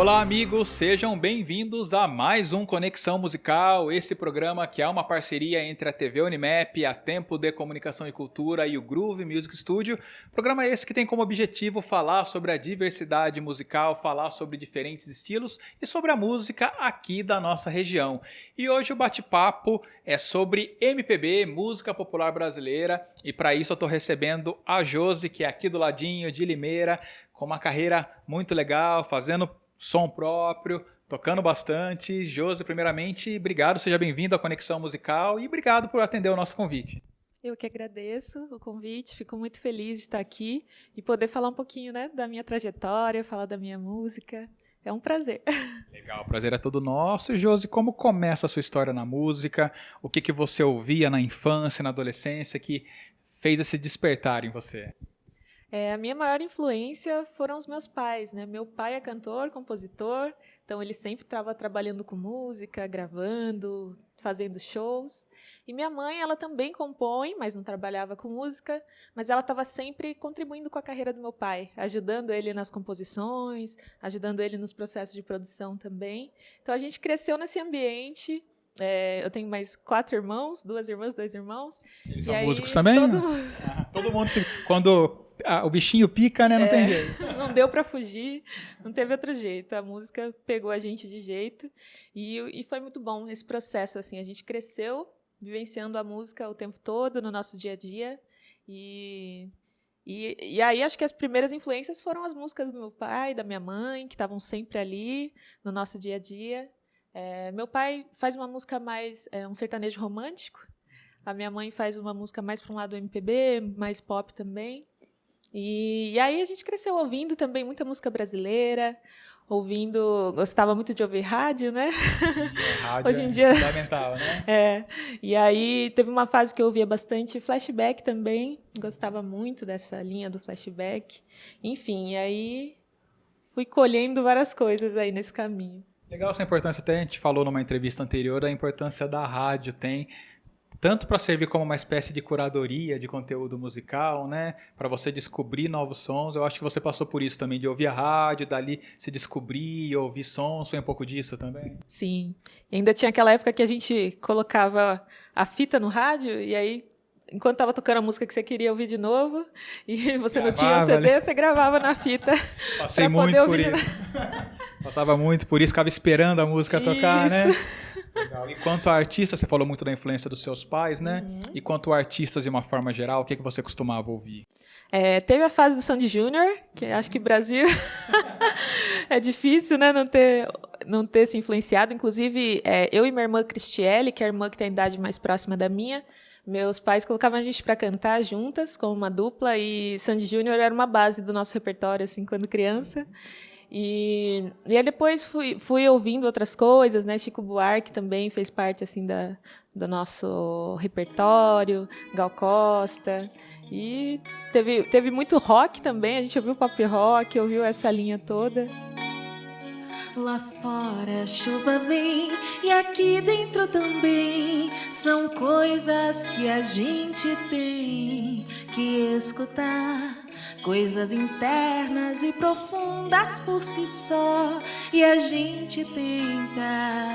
Olá, amigos, sejam bem-vindos a mais um Conexão Musical, esse programa que é uma parceria entre a TV Unimap, a Tempo de Comunicação e Cultura e o Groove Music Studio. Programa esse que tem como objetivo falar sobre a diversidade musical, falar sobre diferentes estilos e sobre a música aqui da nossa região. E hoje o bate-papo é sobre MPB, música popular brasileira, e para isso eu estou recebendo a Josi, que é aqui do ladinho de Limeira, com uma carreira muito legal, fazendo som próprio, tocando bastante. Josi, primeiramente, obrigado, seja bem-vindo à Conexão Musical e obrigado por atender o nosso convite. Eu que agradeço o convite, fico muito feliz de estar aqui e poder falar um pouquinho, da minha trajetória, falar da minha música. É um prazer. Legal, o prazer é todo nosso. E, Josi, como começa a sua história na música? O que você ouvia na infância, na adolescência, que fez esse despertar em você? A minha maior influência foram os meus pais, né? Meu pai é cantor, compositor, então ele sempre estava trabalhando com música, gravando, fazendo shows. E minha mãe, ela também compõe, mas não trabalhava com música, mas ela estava sempre contribuindo com a carreira do meu pai, ajudando ele nas composições, ajudando ele nos processos de produção também. Então a gente cresceu nesse ambiente. Eu tenho mais 4 irmãos, 2 irmãs, 2 irmãos. Eles são músicos também? Todo mundo quando o bichinho pica, né? Não tem jeito. Não deu para fugir, não teve outro jeito. A música pegou a gente de jeito e foi muito bom esse processo. Assim, a gente cresceu vivenciando a música o tempo todo no nosso dia a dia. E aí acho que as primeiras influências foram as músicas do meu pai, da minha mãe, que estavam sempre ali no nosso dia a dia. Meu pai faz uma música mais, um sertanejo romântico. A minha mãe faz uma música mais para um lado MPB, mais pop também. E aí a gente cresceu ouvindo também muita música brasileira, gostava muito de ouvir rádio, né? Rádio hoje em dia é fundamental, né? E aí teve uma fase que eu ouvia bastante flashback também, gostava muito dessa linha do flashback. Enfim, e aí fui colhendo várias coisas aí nesse caminho. Legal essa importância, até a gente falou numa entrevista anterior, a importância da rádio tem, tanto para servir como uma espécie de curadoria de conteúdo musical, né? Para você descobrir novos sons. Eu acho que você passou por isso também, de ouvir a rádio, dali se descobrir, ouvir sons. Foi um pouco disso também? Sim. E ainda tinha aquela época que a gente colocava a fita no rádio e aí, enquanto estava tocando a música que você queria ouvir de novo, e você não tinha o CD, você gravava na fita. Passei muito por isso. Passava muito por isso, ficava esperando a música tocar, né? Legal. E quanto a artista, você falou muito da influência dos seus pais, né? Uhum. E quanto a artistas de uma forma geral, o que você costumava ouvir? Teve a fase do Sandy Júnior, que acho que o Brasil é difícil, né, não ter se influenciado. Inclusive, eu e minha irmã Cristiele, que é a irmã que tem a idade mais próxima da minha, meus pais colocavam a gente para cantar juntas, como uma dupla, e Sandy Júnior era uma base do nosso repertório, assim, quando criança. E aí depois fui ouvindo outras coisas, né? Chico Buarque também fez parte assim do nosso repertório, Gal Costa. E teve muito rock também, a gente ouviu pop rock, ouviu essa linha toda. Lá fora a chuva vem e aqui dentro também. São coisas que a gente tem que escutar. Coisas internas e profundas por si só. E a gente tenta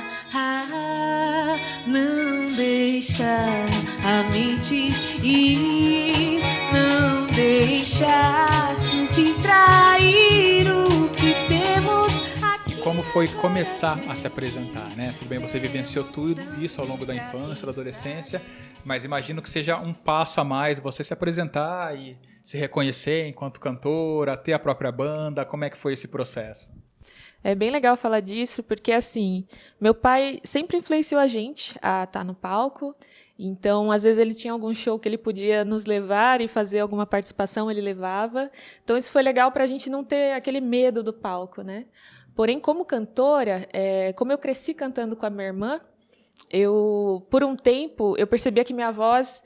não deixar a mente ir, não deixar subtrair o que temos aqui. Como foi começar a se apresentar, né? Tudo bem, você vivenciou tudo isso ao longo da infância, da adolescência, mas imagino que seja um passo a mais você se apresentar e se reconhecer enquanto cantora, ter a própria banda. Como é que foi esse processo? É bem legal falar disso, porque assim, meu pai sempre influenciou a gente a estar no palco. Então, às vezes ele tinha algum show que ele podia nos levar e fazer alguma participação, ele levava. Então, isso foi legal para a gente não ter aquele medo do palco, né? Porém, como cantora, como eu cresci cantando com a minha irmã, por um tempo, eu percebia que minha voz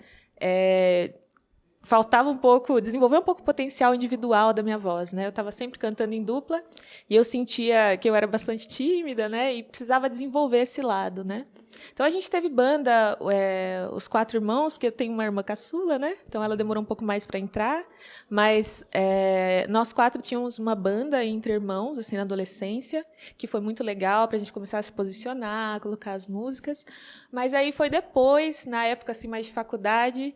faltava um pouco, desenvolver um pouco o potencial individual da minha voz, né? Eu estava sempre cantando em dupla e eu sentia que eu era bastante tímida, né? E precisava desenvolver esse lado, né? Então a gente teve banda, os 4 irmãos, porque eu tenho uma irmã caçula, né? Então ela demorou um pouco mais para entrar, mas nós 4 tínhamos uma banda entre irmãos, assim, na adolescência, que foi muito legal para a gente começar a se posicionar, colocar as músicas. Mas aí foi depois, na época assim mais de faculdade.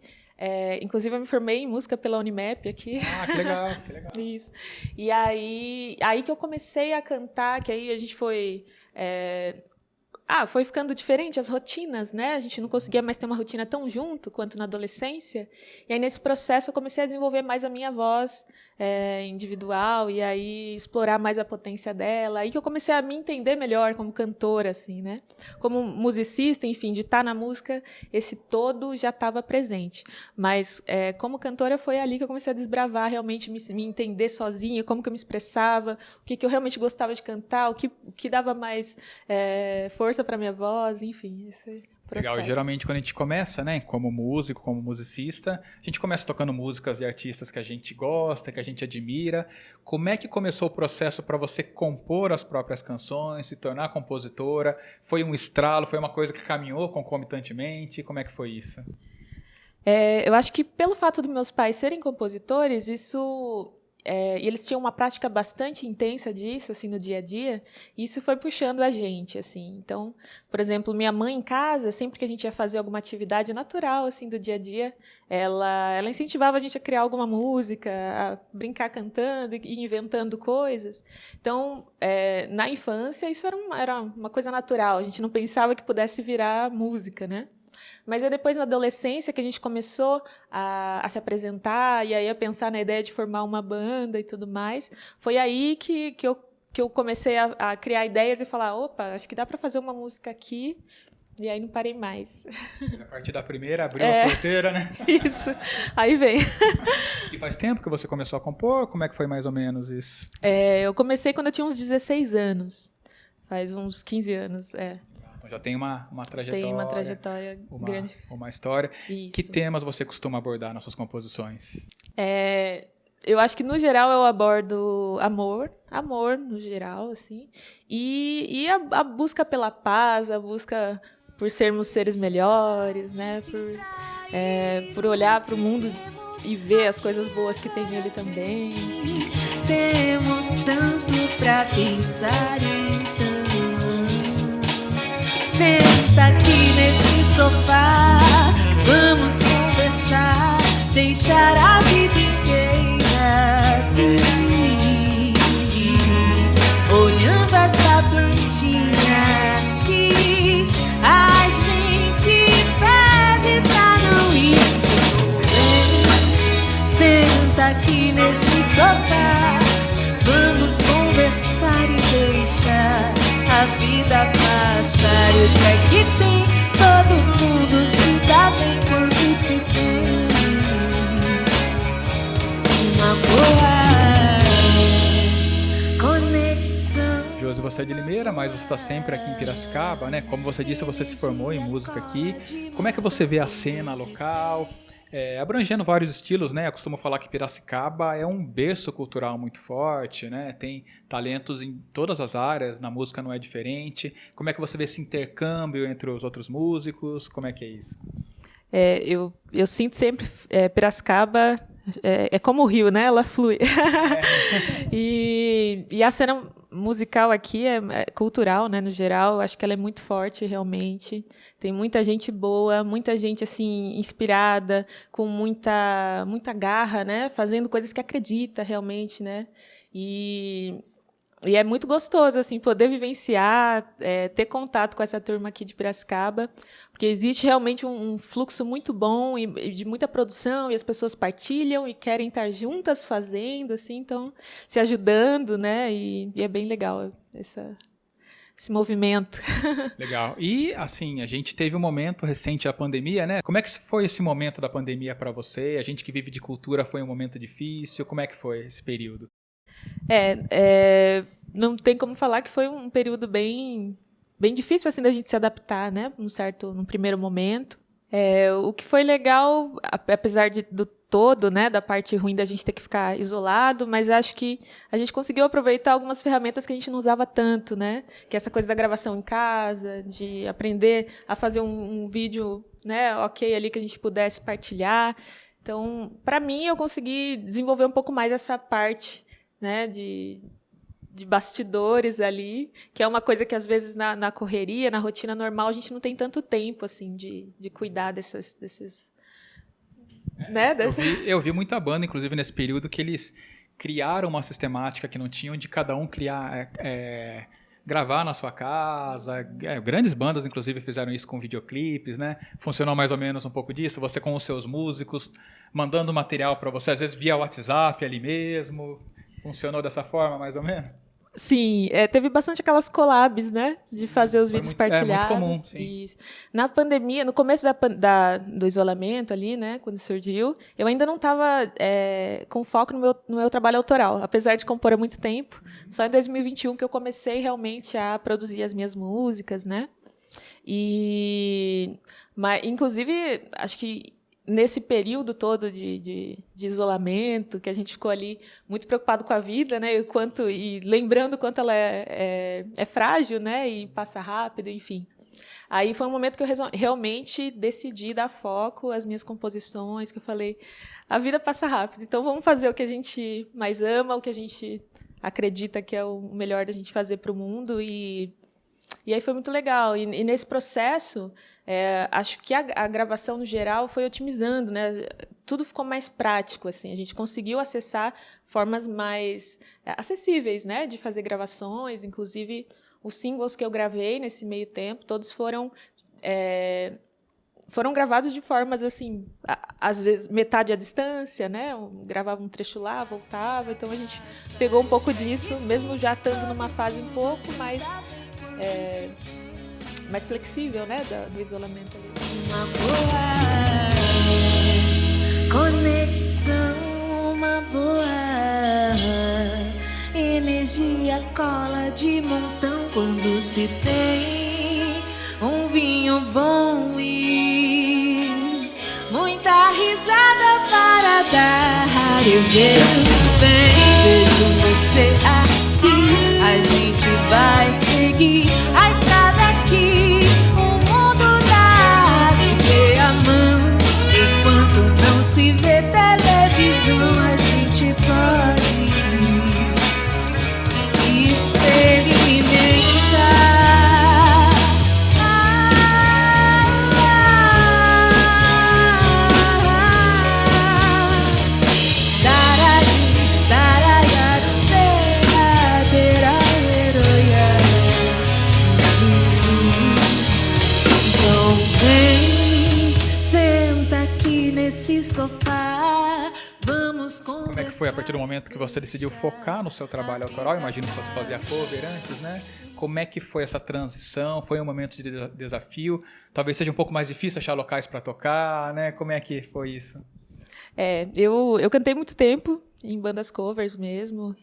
Inclusive, eu me formei em música pela Unimep aqui. Ah, que legal, que legal. Isso. E aí que eu comecei a cantar, que aí a gente foi... foi ficando diferente as rotinas, né? A gente não conseguia mais ter uma rotina tão junto quanto na adolescência. E aí, nesse processo, eu comecei a desenvolver mais a minha voz individual e aí explorar mais a potência dela. Aí que eu comecei a me entender melhor como cantora, assim, né? Como musicista, enfim, de estar na música, esse todo já estava presente. Mas, como cantora, foi ali que eu comecei a desbravar, realmente me entender sozinha, como que eu me expressava, o que eu realmente gostava de cantar, o que dava mais força para minha voz, enfim, esse processo. Legal, geralmente quando a gente começa, né, como músico, como musicista, a gente começa tocando músicas e artistas que a gente gosta, que a gente admira. Como é que começou o processo para você compor as próprias canções, se tornar compositora? Foi um estralo, foi uma coisa que caminhou concomitantemente? Como é que foi isso? Eu acho que pelo fato dos meus pais serem compositores, isso... e eles tinham uma prática bastante intensa disso, assim, no dia a dia, e isso foi puxando a gente, assim. Então, por exemplo, minha mãe em casa, sempre que a gente ia fazer alguma atividade natural, assim, do dia a dia, ela incentivava a gente a criar alguma música, a brincar cantando e inventando coisas. Então, na infância, isso era uma coisa natural, a gente não pensava que pudesse virar música, né? Mas é depois, na adolescência, que a gente começou a se apresentar e aí a pensar na ideia de formar uma banda e tudo mais. Foi aí que eu comecei a criar ideias e falar, opa, acho que dá para fazer uma música aqui. E aí não parei mais. A partir da primeira, abriu a porteira, né? Isso, aí vem. E faz tempo que você começou a compor? Como é que foi mais ou menos isso? Eu comecei quando eu tinha uns 16 anos. Faz uns 15 anos, Então já tem uma trajetória. Tem uma trajetória grande. Uma história. Isso. Que temas você costuma abordar nas suas composições? Eu acho que, no geral, eu abordo amor no geral, assim, e a busca pela paz, a busca por sermos seres melhores, né, por olhar para o mundo e ver as coisas boas que tem nele também. Temos tanto pra pensar, então senta aqui nesse sofá, vamos conversar, deixar a vida inteira fluir, olhando essa plantinha aqui, a gente pede pra não ir. Vem, senta aqui nesse sofá, vamos conversar e deixar a vida passar. E o que é que tem? Todo mundo se dá bem quando se tem uma boa conexão. Josi, você é de Limeira, mas você está sempre aqui em Piracicaba, né? Como você disse, você se formou em música aqui. Como é que você vê a cena local? Abrangendo vários estilos, né? Eu costumo falar que Piracicaba é um berço cultural muito forte, né? Tem talentos em todas as áreas, na música não é diferente. Como é que você vê esse intercâmbio entre os outros músicos? Como é que é isso? Eu sinto sempre Piracicaba é como o rio, né? Ela flui. E a cena musical aqui é cultural, né? No geral, acho que ela é muito forte, realmente. Tem muita gente boa, muita gente assim inspirada, com muita garra, né? Fazendo coisas que acredita realmente, né? E é muito gostoso assim poder vivenciar, ter contato com essa turma aqui de Piracicaba, porque existe realmente um fluxo muito bom e de muita produção, e as pessoas partilham e querem estar juntas fazendo, assim, então se ajudando, né? E é bem legal esse movimento. Legal. E, assim, a gente teve um momento recente da pandemia, né? Como é que foi esse momento da pandemia para você? A gente que vive de cultura, foi um momento difícil? Como é que foi esse período? Não tem como falar que foi um período bem difícil assim da gente se adaptar, né? Num primeiro momento. O que foi legal, apesar do todo, né, da parte ruim da gente ter que ficar isolado, mas acho que a gente conseguiu aproveitar algumas ferramentas que a gente não usava tanto, né? Que é essa coisa da gravação em casa, de aprender a fazer um vídeo, né, ok ali que a gente pudesse partilhar. Então, para mim, eu consegui desenvolver um pouco mais essa parte, né, de bastidores ali, que é uma coisa que às vezes na correria, na rotina normal, a gente não tem tanto tempo assim de cuidar desses né? Eu vi muita banda, inclusive, nesse período, que eles criaram uma sistemática que não tinham de cada um criar, gravar na sua casa. Grandes bandas, inclusive, fizeram isso com videoclipes, né? Funcionou mais ou menos um pouco disso. Você com os seus músicos, mandando material para você, às vezes via WhatsApp ali mesmo. Funcionou dessa forma, mais ou menos? Sim, teve bastante aquelas collabs, né? De fazer os vídeos partilhados. É muito comum, sim. E na pandemia, no começo do isolamento ali, né? Quando surgiu, eu ainda não estava com foco no meu trabalho autoral. Apesar de compor há muito tempo. Só em 2021 que eu comecei realmente a produzir as minhas músicas, né? Mas, inclusive, acho que nesse período todo de isolamento, que a gente ficou ali muito preocupado com a vida, né, e lembrando o quanto ela é frágil, né, e passa rápido, enfim. Aí foi um momento que eu realmente decidi dar foco às minhas composições, que eu falei, a vida passa rápido, então vamos fazer o que a gente mais ama, o que a gente acredita que é o melhor da gente fazer para o mundo, e aí foi muito legal. E nesse processo, acho que a gravação, no geral, foi otimizando, né? Tudo ficou mais prático, assim. A gente conseguiu acessar formas mais acessíveis, né? De fazer gravações. Inclusive, os singles que eu gravei nesse meio tempo, todos foram gravados de formas, assim, às vezes, metade à distância, né? Eu gravava um trecho lá, voltava. Então, a gente pegou um pouco disso, mesmo já estando numa fase um pouco mais flexível, né, do isolamento ali. Uma boa conexão, uma boa energia cola de montão quando se tem um vinho bom e muita risada para dar. Eu vejo você aqui, a gente vai seguir a estrada aqui, o mundo dá me dê a mão. Enquanto não se vê televisão, a gente pode experimentar. Nesse sofá, vamos conversar. Como é que foi a partir do momento que você decidiu focar no seu trabalho autoral? Imagino que você fazia cover antes, né? Como é que foi essa transição? Foi um momento de desafio? Talvez seja um pouco mais difícil achar locais para tocar, né? Como é que foi isso? Eu cantei muito tempo em bandas covers mesmo,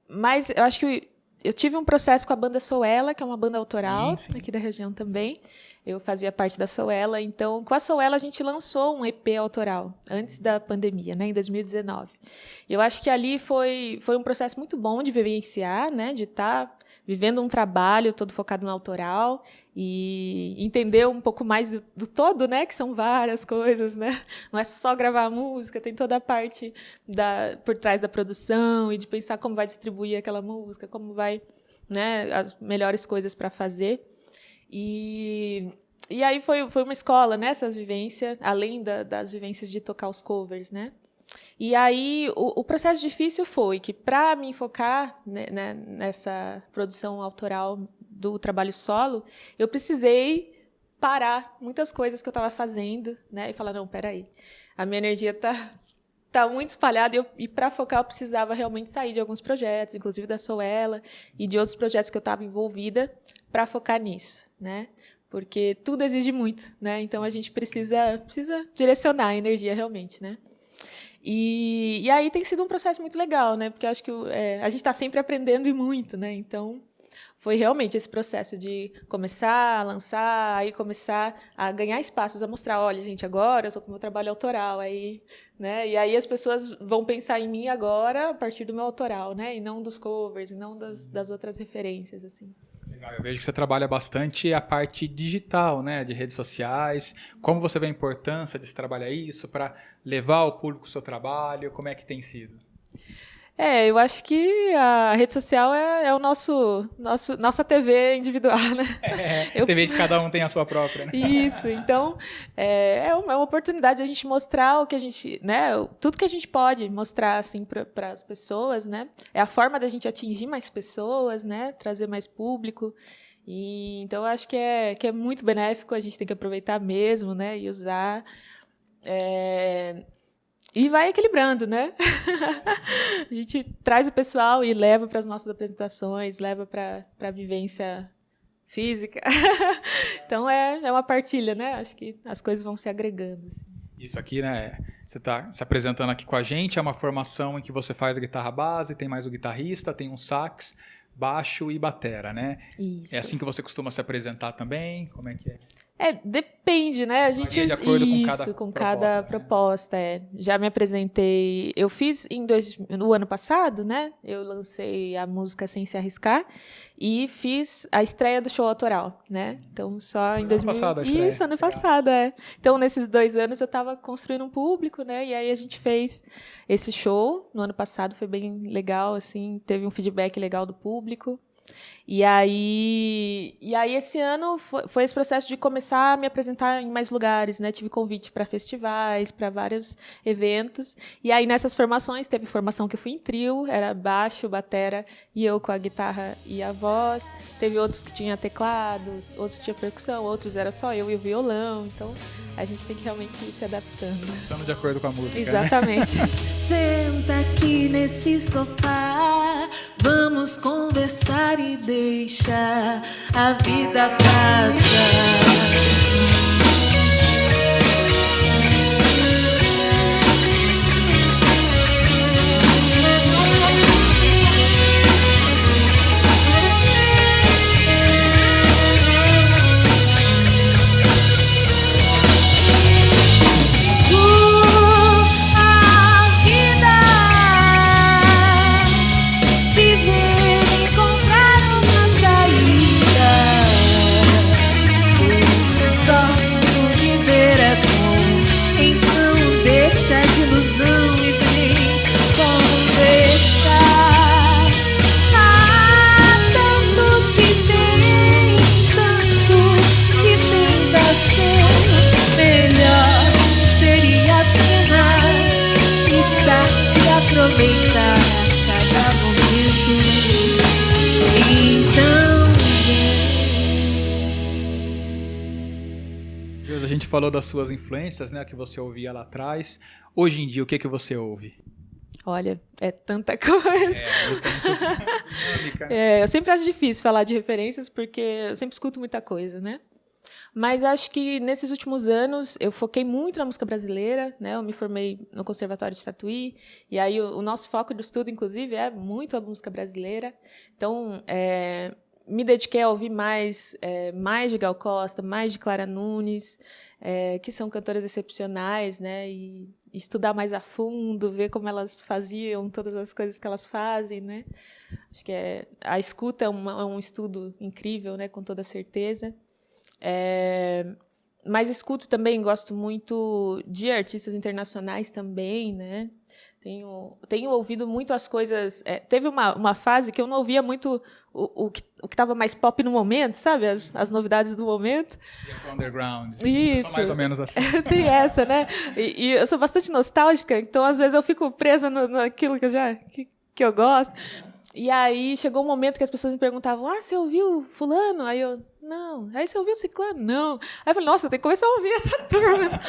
mas eu acho que eu tive um processo com a banda Sou Ela, que é uma banda autoral, sim. Aqui da região também. Eu fazia parte da Sou Ela, então com a Sou Ela a gente lançou um EP autoral, antes da pandemia, né, em 2019. Eu acho que ali foi um processo muito bom de vivenciar, né, de estar vivendo um trabalho todo focado no autoral e entender um pouco mais do todo, né, que são várias coisas, né? Não é só gravar a música, tem toda a parte por trás da produção e de pensar como vai distribuir aquela música, como vai, né, as melhores coisas para fazer. E aí foi uma escola, né, essas vivências, além das vivências de tocar os covers, né? E aí o processo difícil foi que, para me focar, né, nessa produção autoral do trabalho solo, eu precisei parar muitas coisas que eu estava fazendo, né, e falar, não, peraí, a minha energia tá muito espalhada e para focar eu precisava realmente sair de alguns projetos, inclusive da Sou Ela e de outros projetos que eu estava envolvida, para focar nisso, né? Porque tudo exige muito, né? Então a gente precisa direcionar a energia realmente, né? E aí tem sido um processo muito legal, né? Porque eu acho que a gente está sempre aprendendo e muito, né? Então foi realmente esse processo de começar a lançar, aí começar a ganhar espaços, a mostrar, olha, gente, agora eu estou com o meu trabalho autoral, aí, né? E aí as pessoas vão pensar em mim agora a partir do meu autoral, né? E não dos covers, e não das outras referências, assim. Legal, eu vejo que você trabalha bastante a parte digital, né, de redes sociais. Como você vê a importância de se trabalhar isso para levar ao público o seu trabalho? Como é que tem sido? Eu acho que a rede social é o nossa TV individual, né? TV que cada um tem a sua própria, né? Isso, então é uma oportunidade de a gente mostrar o que a gente, né? Tudo que a gente pode mostrar assim para as pessoas, né? É a forma da gente atingir mais pessoas, né? Trazer mais público. E então eu acho que é muito benéfico, a gente tem que aproveitar mesmo, né? E usar. E vai equilibrando, né? A gente traz o pessoal e leva para as nossas apresentações, leva para a vivência física. Então, é uma partilha, né? Acho que as coisas vão se agregando. Assim. Isso aqui, né? Você está se apresentando aqui com a gente, é uma formação em que você faz a guitarra base, tem mais o guitarrista, tem um sax, baixo e batera, né? Isso. É assim que você costuma se apresentar também? Como é que é? Depende, né? A gente varia de acordo com cada proposta. Já me apresentei. Eu fiz no ano passado, né? Eu lancei a música Sem Se Arriscar e fiz a estreia do show autoral, né? Então só em 2000. Ano passado, a estreia. Isso, ano passado, Então nesses 2 anos eu estava construindo um público, né? E aí a gente fez esse show no ano passado, foi bem legal, assim, teve um feedback legal do público. E aí esse ano foi esse processo de começar a me apresentar em mais lugares, né? Tive convite para festivais, para vários eventos. E aí nessas formações, teve formação que eu fui em trio, era baixo, batera e eu com a guitarra e a voz. Teve outros que tinha teclado, outros tinha percussão, outros era só eu e o violão. Então a gente tem que realmente ir se adaptando. Estando de acordo com a música. Exatamente. Né? Senta aqui nesse sofá, vamos conversar e deixar a vida passar. Deixa de ilusão e vem conversar. Tanto se tenta ser melhor. Seria apenas estar e aproveitar cada momento. Então A gente falou das suas influências, né, que você ouvia lá atrás. Hoje em dia, o que você ouve? Olha, é tanta coisa. A música é muito dinâmica. Eu sempre acho difícil falar de referências, porque eu sempre escuto muita coisa, né? Mas acho que nesses últimos anos eu foquei muito na música brasileira, né? Eu me formei no Conservatório de Tatuí, e aí o nosso foco de estudo, inclusive, é muito a música brasileira. Então, me dediquei a ouvir mais de Gal Costa, mais de Clara Nunes, que são cantoras excepcionais, né? E estudar mais a fundo, ver como elas faziam todas as coisas que elas fazem, né? Acho que a escuta é um estudo incrível, né? Com toda certeza. Mas escuto também, gosto muito de artistas internacionais também, né? Tenho ouvido muito as coisas... teve uma fase que eu não ouvia muito o que estava mais pop no momento, sabe? As novidades do momento. E underground. Isso. Mais ou menos assim. Tem essa, né? E eu sou bastante nostálgica, então às vezes eu fico presa naquilo que eu gosto. E aí chegou um momento que as pessoas me perguntavam: você ouviu fulano? Aí eu, não. Aí você ouviu ciclano? Não. Aí eu falei, nossa, eu tenho que começar a ouvir essa turma.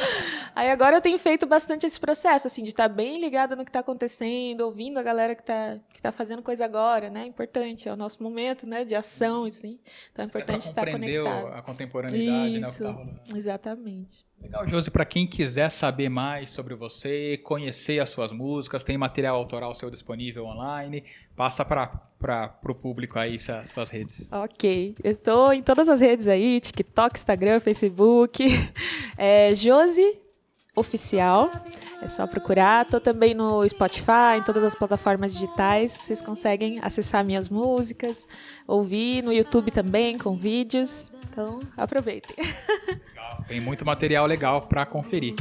Aí agora eu tenho feito bastante esse processo, assim, de estar bem ligada no que está acontecendo, ouvindo a galera que tá fazendo coisa agora, né? Importante, é o nosso momento, né, de ação, assim. Então é importante estar conectado. A contemporaneidade, Isso, né, o que tá rolando. Exatamente. Legal, Josi, para quem quiser saber mais sobre você, conhecer as suas músicas, tem material autoral seu disponível online, passa para o público aí suas redes. Ok, eu estou em todas as redes aí, TikTok, Instagram, Facebook, Josi Oficial, é só procurar. Estou também no Spotify, em todas as plataformas digitais, vocês conseguem acessar minhas músicas, ouvir no YouTube também, com vídeos, então aproveitem. Tem muito material legal para conferir.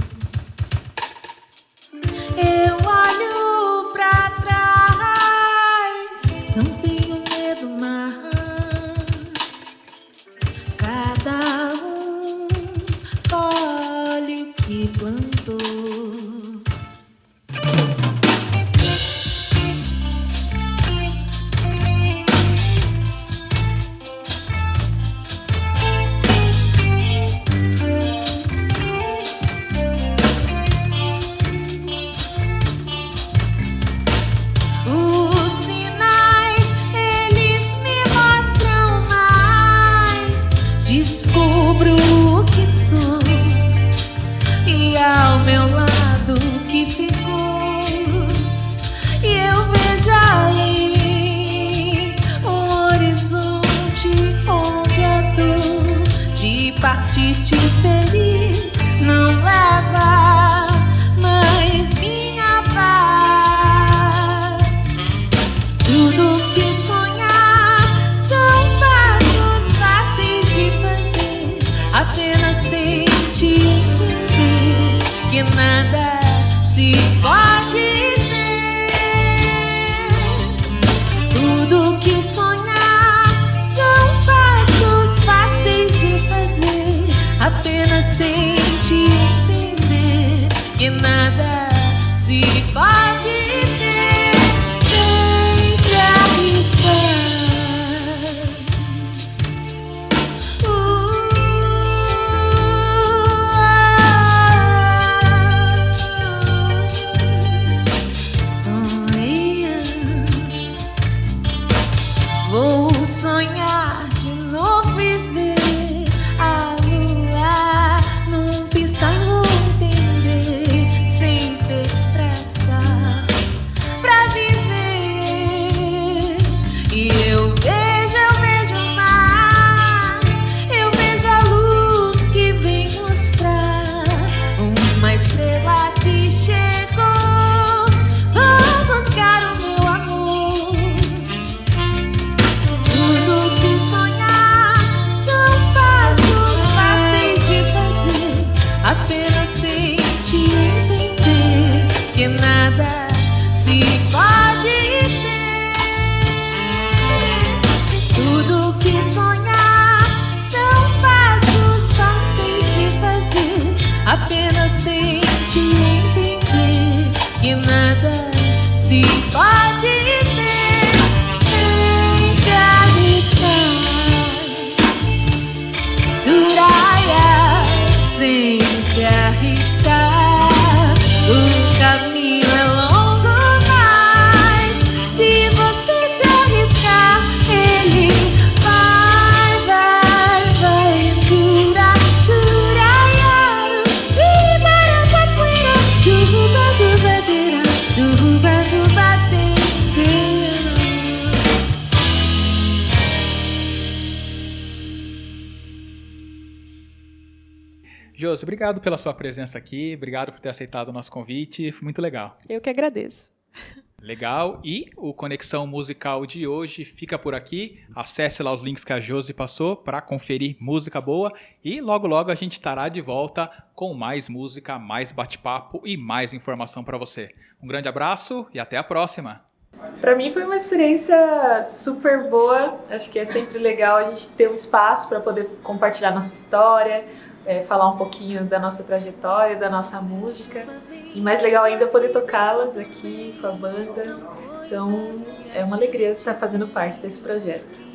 Eu olho pra trás, não tenho medo mais. Cada um colhe o que plantou. Descubro o que sou e ao meu lado que ficou, e eu vejo além um horizonte onde a dor de partir te ferir não leva mais minha paz. Tudo que sonhar são passos fáceis de fazer, apenas tente entender que nada se pode ter. Tudo que sonhar são passos fáceis de fazer, apenas tente entender que nada se pode ter sem se arriscar. Vou sonhar de novo e ver a lua num piscar, vou entender sem ter pressa pra viver. E eu vejo o mar, eu vejo a luz que vem mostrar uma estrela que chegou. Vou buscar o meu amor. Tudo que sonhar são passos fáceis de fazer, apenas tente entender que nada se pode ter. Tudo que sonhar são passos fáceis de fazer, apenas tente entender que nada se pode ter sem se arriscar. Duraia, sem se arriscar. O caminho é longo, mas se você se arriscar, ele vai. Duraia, ibarapapuira, duba-dubadeira, duba-dubadeira. Josi, obrigado pela sua presença aqui, obrigado por ter aceitado o nosso convite, foi muito legal. Eu que agradeço. Legal, e o Conexão Musical de hoje fica por aqui. Acesse lá os links que a Josi passou para conferir música boa e logo logo a gente estará de volta com mais música, mais bate-papo e mais informação para você. Um grande abraço e até a próxima! Para mim foi uma experiência super boa, acho que é sempre legal a gente ter um espaço para poder compartilhar nossa história, falar um pouquinho da nossa trajetória, da nossa música, e mais legal ainda poder tocá-las aqui com a banda. Então é uma alegria estar fazendo parte desse projeto.